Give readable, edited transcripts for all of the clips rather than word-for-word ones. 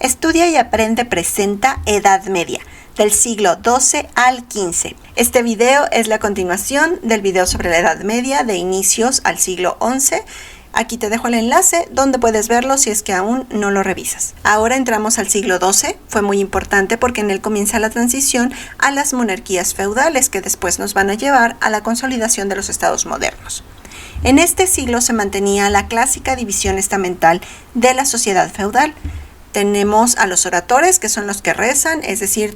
Estudia y aprende presenta Edad Media, del siglo XII al XV. Este video es la continuación del video sobre la Edad Media de inicios al siglo XI. Aquí te dejo el enlace donde puedes verlo si es que aún no lo revisas. Ahora entramos al siglo XII. Fue muy importante porque en él comienza la transición a las monarquías feudales que después nos van a llevar a la consolidación de los estados modernos. En este siglo se mantenía la clásica división estamental de la sociedad feudal. Tenemos a los oradores, que son los que rezan, es decir,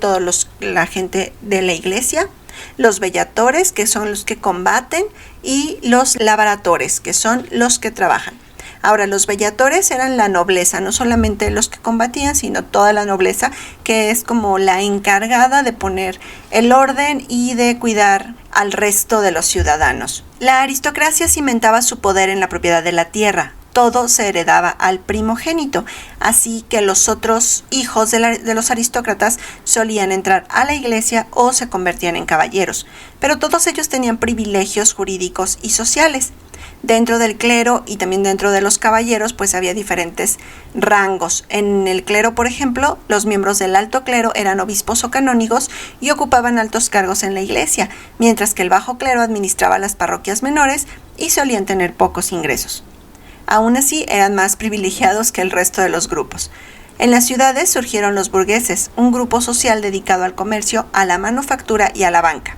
la gente de la iglesia, los bellatores, que son los que combaten, y los laboratores, que son los que trabajan. Ahora, los bellatores eran la nobleza, no solamente los que combatían, sino toda la nobleza, que es como la encargada de poner el orden y de cuidar al resto de los ciudadanos. La aristocracia cimentaba su poder en la propiedad de la tierra. Todo se heredaba al primogénito, así que los otros hijos de los aristócratas solían entrar a la iglesia o se convertían en caballeros, pero todos ellos tenían privilegios jurídicos y sociales. Dentro del clero y también dentro de los caballeros, pues había diferentes rangos. En el clero, por ejemplo, los miembros del alto clero eran obispos o canónigos y ocupaban altos cargos en la iglesia, mientras que el bajo clero administraba las parroquias menores y solían tener pocos ingresos. Aún así, eran más privilegiados que el resto de los grupos. En las ciudades surgieron los burgueses, un grupo social dedicado al comercio, a la manufactura y a la banca.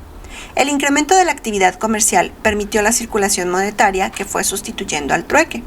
El incremento de la actividad comercial permitió la circulación monetaria que fue sustituyendo al trueque.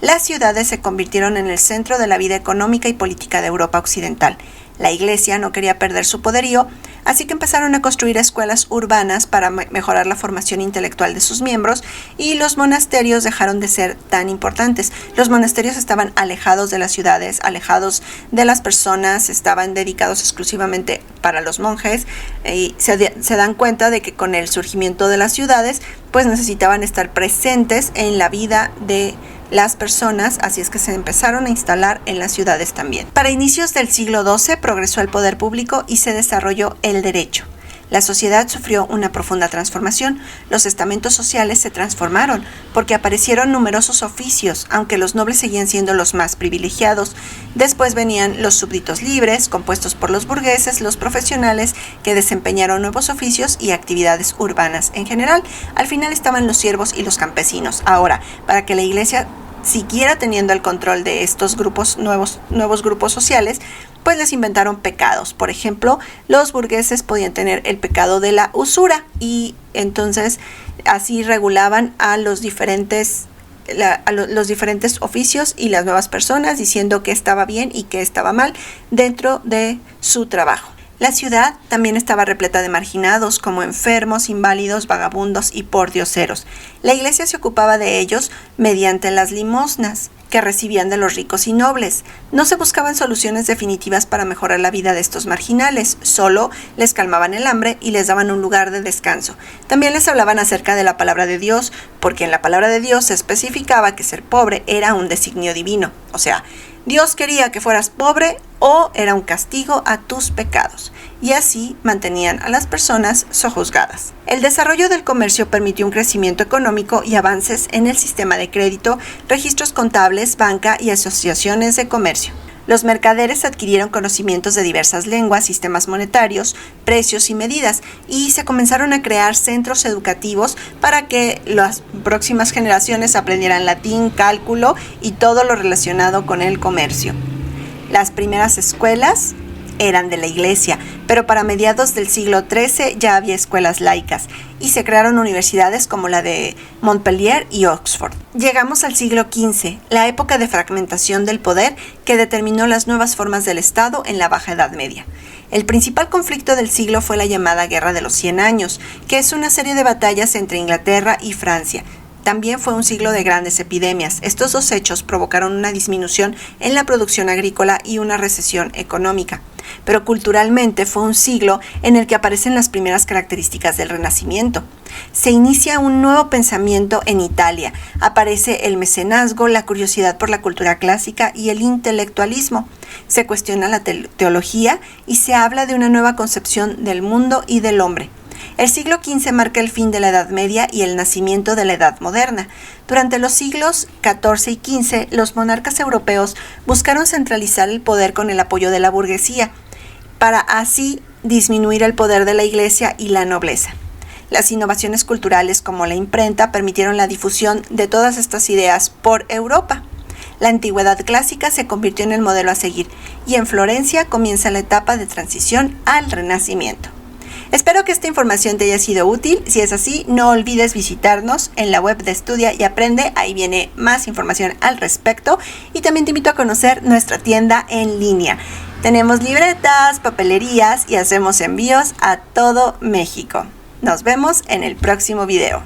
Las ciudades se convirtieron en el centro de la vida económica y política de Europa occidental. La iglesia no quería perder su poderío, así que empezaron a construir escuelas urbanas para mejorar la formación intelectual de sus miembros, y los monasterios dejaron de ser tan importantes. Los monasterios estaban alejados de las ciudades, alejados de las personas, estaban dedicados exclusivamente para los monjes, y se dan cuenta de que con el surgimiento de las ciudades, pues necesitaban estar presentes en la vida de las personas, así es que se empezaron a instalar en las ciudades también. Para inicios del siglo XII progresó el poder público y se desarrolló el derecho. La sociedad sufrió una profunda transformación. Los estamentos sociales se transformaron porque aparecieron numerosos oficios, aunque los nobles seguían siendo los más privilegiados. Después venían los súbditos libres, compuestos por los burgueses, los profesionales que desempeñaron nuevos oficios y actividades urbanas en general. Al final estaban los siervos y los campesinos. Ahora, para que la iglesia siguiera teniendo el control de estos grupos, nuevos grupos sociales, pues les inventaron pecados. Por ejemplo, los burgueses podían tener el pecado de la usura y entonces así regulaban a los diferentes oficios y las nuevas personas, diciendo qué estaba bien y qué estaba mal dentro de su trabajo. La ciudad también estaba repleta de marginados como enfermos, inválidos, vagabundos y pordioseros. La iglesia se ocupaba de ellos mediante las limosnas que recibían de los ricos y nobles. No se buscaban soluciones definitivas para mejorar la vida de estos marginales, solo les calmaban el hambre y les daban un lugar de descanso. También les hablaban acerca de la palabra de Dios, porque en la palabra de Dios se especificaba que ser pobre era un designio divino. O sea, Dios quería que fueras pobre o era un castigo a tus pecados, y así mantenían a las personas sojuzgadas. El desarrollo del comercio permitió un crecimiento económico y avances en el sistema de crédito, registros contables, banca y asociaciones de comercio. Los mercaderes adquirieron conocimientos de diversas lenguas, sistemas monetarios, precios y medidas, y se comenzaron a crear centros educativos para que las próximas generaciones aprendieran latín, cálculo y todo lo relacionado con el comercio. Las primeras escuelas eran de la iglesia, pero para mediados del siglo XIII ya había escuelas laicas y se crearon universidades como la de Montpellier y Oxford. Llegamos al siglo XV, la época de fragmentación del poder que determinó las nuevas formas del Estado en la Baja Edad Media. El principal conflicto del siglo fue la llamada Guerra de los 100 años, que es una serie de batallas entre Inglaterra y Francia. También fue un siglo de grandes epidemias. Estos dos hechos provocaron una disminución en la producción agrícola y una recesión económica. Pero culturalmente fue un siglo en el que aparecen las primeras características del Renacimiento. Se inicia un nuevo pensamiento en Italia. Aparece el mecenazgo, la curiosidad por la cultura clásica y el intelectualismo. Se cuestiona la teología y se habla de una nueva concepción del mundo y del hombre. El siglo XV marca el fin de la Edad Media y el nacimiento de la Edad Moderna. Durante los siglos XIV y XV, los monarcas europeos buscaron centralizar el poder con el apoyo de la burguesía, para así disminuir el poder de la Iglesia y la nobleza. Las innovaciones culturales como la imprenta permitieron la difusión de todas estas ideas por Europa. La antigüedad clásica se convirtió en el modelo a seguir y en Florencia comienza la etapa de transición al Renacimiento. Espero que esta información te haya sido útil. Si es así, no olvides visitarnos en la web de Estudia y Aprende. Ahí viene más información al respecto. Y también te invito a conocer nuestra tienda en línea. Tenemos libretas, papelerías y hacemos envíos a todo México. Nos vemos en el próximo video.